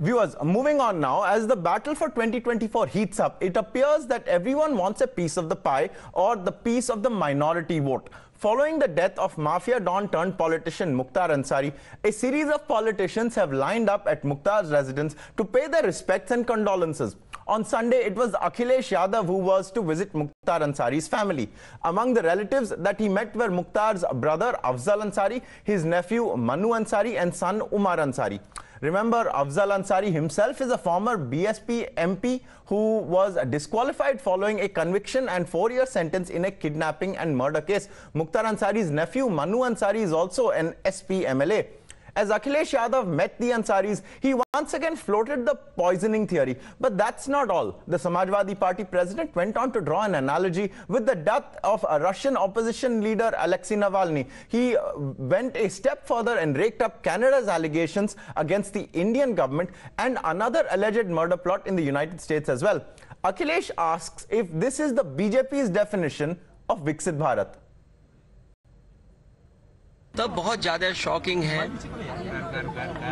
Viewers, moving on now, as the battle for 2024 heats up, it appears that everyone wants a piece of the pie or the piece of the minority vote. Following the death of mafia don turned politician Mukhtar Ansari, a series of politicians have lined up at Mukhtar's residence to pay their respects and condolences. On Sunday, it was Akhilesh Yadav who was to visit Mukhtar Ansari's family. Among the relatives that he met were Mukhtar's brother Afzal Ansari, his nephew Manu Ansari and son Umar Ansari. Remember, Afzal Ansari himself is a former BSP MP who was disqualified following a conviction and 4-year sentence in a kidnapping and murder case. Mukhtar Ansari's nephew Manu Ansari is also an SP MLA. As Akhilesh Yadav met the Ansaris, he once again floated the poisoning theory. But that's not all. The Samajwadi Party president went on to draw an analogy with the death of a Russian opposition leader Alexei Navalny. He went a step further and raked up Canada's allegations against the Indian government and another alleged murder plot in the United States as well. Akhilesh asks if this is the BJP's definition of Viksit Bharat. तब बहुत ज्यादा shocking है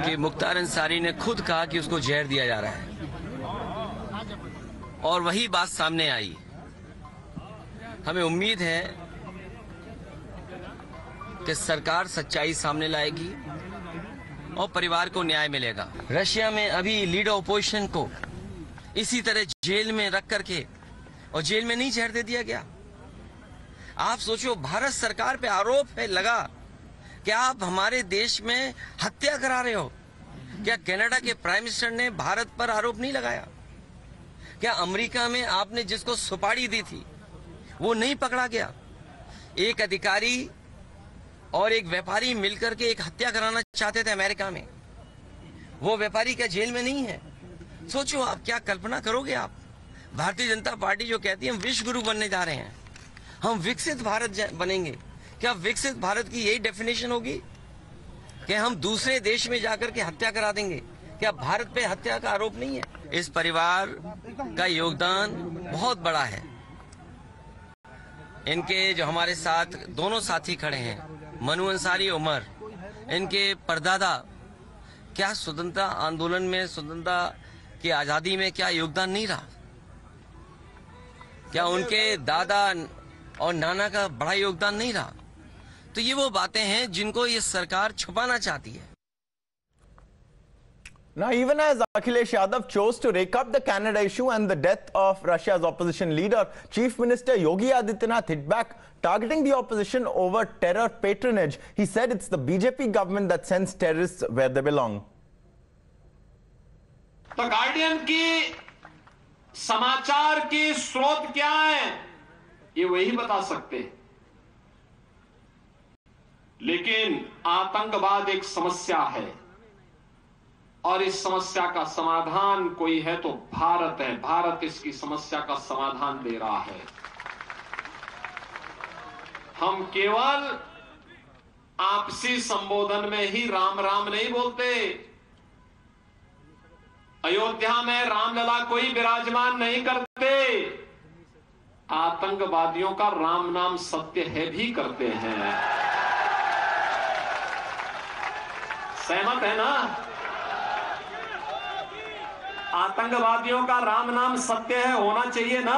कि मुख्तार अंसारी ने खुद कहा कि उसको जहर दिया जा रहा है और वही बात सामने आई। हमें उम्मीद है कि सरकार सच्चाई सामने लाएगी और परिवार को न्याय मिलेगा। रशिया में अभी लीडर ओपोजिशन को इसी तरह जेल में रख करके और जेल में नहीं जहर दे दिया गया। आप सोचो, भारत सरकार पे आरोप है लगा क्या आप हमारे देश में हत्या करा रहे हो। क्या कनाडा के प्राइम मिनिस्टर ने भारत पर आरोप नहीं लगाया? क्या अमेरिका में आपने जिसको सुपारी दी थी वो नहीं पकड़ा गया? एक अधिकारी और एक व्यापारी मिलकर के एक हत्या कराना चाहते थे अमेरिका में, वो व्यापारी क्या जेल में नहीं है? सोचो आप, क्या कल्पना करोगे आप? भारतीय जनता पार्टी जो कहती है हम विश्व गुरु बनने जा रहे हैं, हम विकसित भारत बनेंगे, क्या विकसित भारत की यही डेफिनेशन होगी कि हम दूसरे देश में जाकर के हत्या करा देंगे? क्या भारत पे हत्या का आरोप नहीं है? इस परिवार का योगदान बहुत बड़ा है। इनके जो हमारे साथ दोनों साथी खड़े हैं, मनु अंसारी, उमर, इनके परदादा क्या स्वतंत्रता आंदोलन में, स्वतंत्रता की आजादी में क्या योगदान नहीं रहा? क्या उनके दादा और नाना का बड़ा योगदान नहीं रहा? तो ये वो बातें हैं जिनको ये सरकार छुपाना चाहती है। Now, even as Akhilesh Yadav chose to rake up the Canada issue and the death of Russia's opposition leader, Chief Minister Yogi Adityanath hit back, targeting the opposition over terror patronage. He said it's the BJP government that sends terrorists where they belong. तो guardian की समाचार की स्रोत क्या है ये वही बता सकते हैं, लेकिन आतंकवाद एक समस्या है और इस समस्या का समाधान कोई है तो भारत है। भारत इसकी समस्या का समाधान दे रहा है। हम केवल आपसी संबोधन में ही राम राम नहीं बोलते। अयोध्या में रामलला कोई विराजमान नहीं करते, आतंकवादियों का राम नाम सत्य है भी करते हैं। सहमत है ना? आतंकवादियों का राम नाम सत्य है, होना चाहिए ना?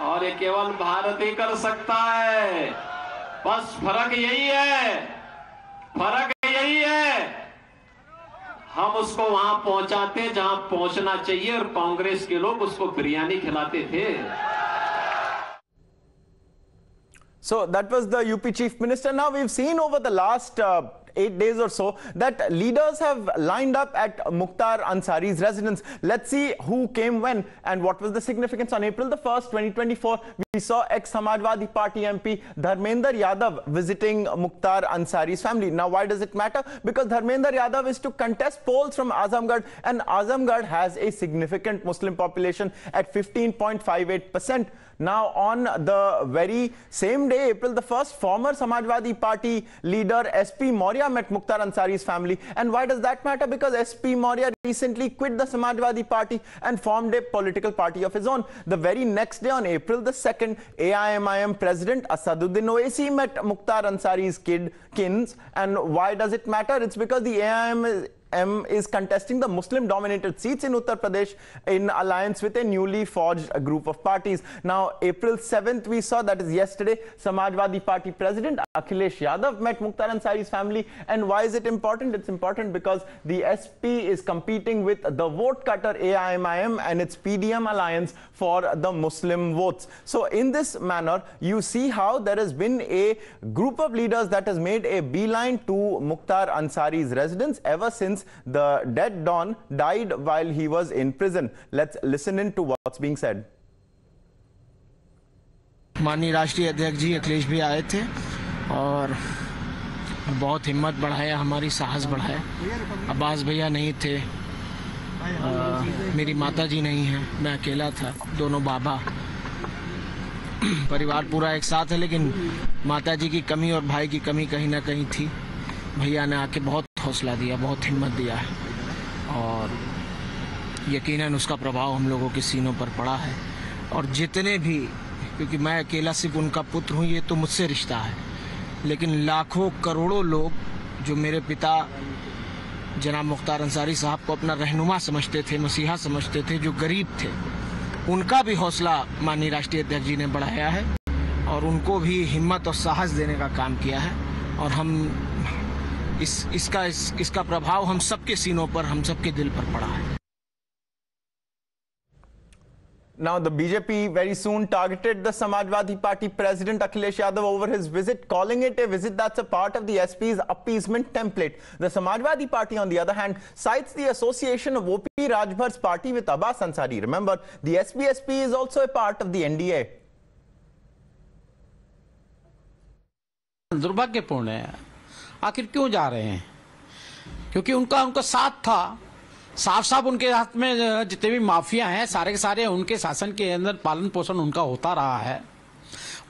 और ये केवल भारत ही कर सकता है। बस फर्क यही है, फर्क यही है, हम उसको वहां पहुंचाते जहां पहुंचना चाहिए और कांग्रेस के लोग उसको बिरयानी खिलाते थे। So that was the UP Chief Minister. Now we've seen over the last 8 days or so that leaders have lined up at Mukhtar Ansari's residence. Let's see who came when and what was the significance. On April the 1st, 2024, we saw ex-Samajwadi Party MP Dharmender Yadav visiting Mukhtar Ansari's family. Now, why does it matter? Because Dharmender Yadav is to contest polls from Azamgarh, and Azamgarh has a significant Muslim population at 15.58%. Now, on the very same day, April the 1st, former Samajwadi Party leader SP Maurya met Mukhtar Ansari's family. And why does that matter? Because SP Maurya recently quit the Samajwadi Party and formed a political party of his own. The very next day, on April the 2nd, AIMIM President Asaduddin Owaisi met Mukhtar Ansari's kins. And why does it matter? It's because the M is contesting the Muslim-dominated seats in Uttar Pradesh in alliance with a newly forged group of parties. Now, April 7th, we saw, that is yesterday, Samajwadi Party President Akhilesh Yadav met Mukhtar Ansari's family. And why is it important? It's important because the SP is competing with the vote cutter AIMIM and its PDM alliance for the Muslim votes. So in this manner, you see how there has been a group of leaders that has made a beeline to Mukhtar Ansari's residence ever since the dead Don died while he was in prison. Let's listen in to what's being said. माननीय राष्ट्रीय अध्यक्ष जी अखिलेश भी आए थे और बहुत हिम्मत बढ़ाया, हमारी साहस बढ़ाया। अब्बास भैया नहीं थे, मेरी माता जी नहीं है, मैं अकेला था, दोनों बाबा, परिवार पूरा एक साथ है, लेकिन माता जी की कमी और भाई की कमी कहीं ना कहीं थी। भैया ने आके बहुत हौसला दिया, बहुत हिम्मत दिया है और यकीनन उसका प्रभाव हम लोगों के सीनों पर पड़ा है। और जितने भी, क्योंकि मैं अकेला सिर्फ उनका पुत्र हूँ, ये तो मुझसे रिश्ता है, लेकिन लाखों करोड़ों लोग जो मेरे पिता जनाब मुख्तार अंसारी साहब को अपना रहनुमा समझते थे, मसीहा समझते थे, जो गरीब थे, उनका भी हौसला माननीय राष्ट्रीय अध्यक्ष जी ने बढ़ाया है और उनको भी हिम्मत और साहस देने का काम किया है। और हम इसका प्रभाव हम सबके सीनों पर, हम सबके दिल पर पड़ा है। Now, the BJP very soon targeted the Samajwadi Party President Akhilesh Yadav over his visit, calling it a visit that's a part of the SP's appeasement template. The Samajwadi Party, on the other hand, cites the association of OP Rajbhar's party with Abbas Ansari. Remember, the SP is also a part of the NDA. दुर्भाग्यपूर्ण है। आखिर क्यों जा रहे हैं? क्योंकि उनका साथ था। साफ साफ उनके हाथ में जितने भी माफिया हैं, सारे के सारे उनके शासन के अंदर पालन पोषण उनका होता रहा है।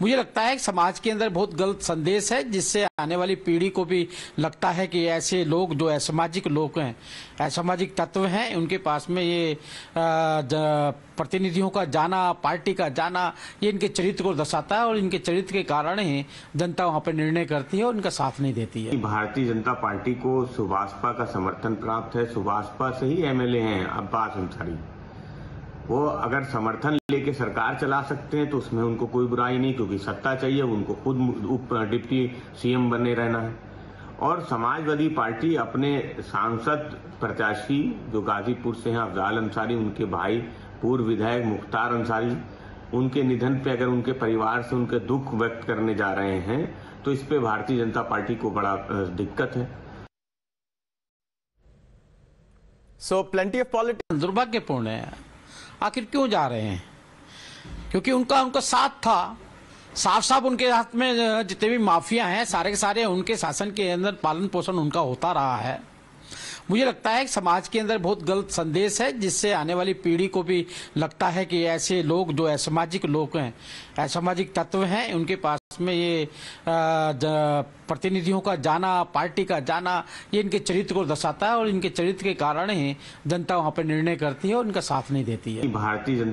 मुझे लगता है कि समाज के अंदर बहुत गलत संदेश है, जिससे आने वाली पीढ़ी को भी लगता है कि ऐसे लोग जो असामाजिक लोग हैं, असामाजिक तत्व हैं, उनके पास में ये प्रतिनिधियों का जाना, पार्टी का जाना, ये इनके चरित्र को दर्शाता है और इनके चरित्र के कारण ही जनता वहाँ पर निर्णय करती है और इनका साथ नहीं देती है। भारतीय जनता पार्टी को सुभाषपा का समर्थन प्राप्त है। सुभाषपा से ही एमएलए हैं अब्बास अंसारी। वो अगर समर्थन लेके सरकार चला सकते हैं तो उसमें उनको कोई बुराई नहीं, क्योंकि सत्ता चाहिए, उनको खुद डिप्टी सीएम बने रहना है। और समाजवादी पार्टी अपने सांसद प्रत्याशी जो गाजीपुर से हैं अफजाल अंसारी, उनके भाई पूर्व विधायक मुख्तार अंसारी, उनके निधन पे अगर उनके परिवार से उनके दुख व्यक्त करने जा रहे हैं तो इस पे भारतीय जनता पार्टी को बड़ा दिक्कत है। So plenty of politics. दुर्भाग्यपूर्ण है। आखिर क्यों जा रहे हैं? क्योंकि उनका साथ था। साफ साफ उनके हाथ में जितने भी माफिया हैं, सारे के सारे उनके शासन के अंदर पालन पोषण उनका होता रहा है। मुझे लगता है कि समाज के अंदर बहुत गलत संदेश है, जिससे आने वाली पीढ़ी को भी लगता है कि ऐसे लोग जो असामाजिक लोग हैं, असामाजिक तत्व हैं, उनके पास में ये प्रतिनिधियों का जाना, पार्टी का जाना, ये इनके चरित्र को दर्शाता है और इनके चरित्र के कारण ही जनता वहाँ पर निर्णय करती है और इनका साथ नहीं देती है। भारतीय जनता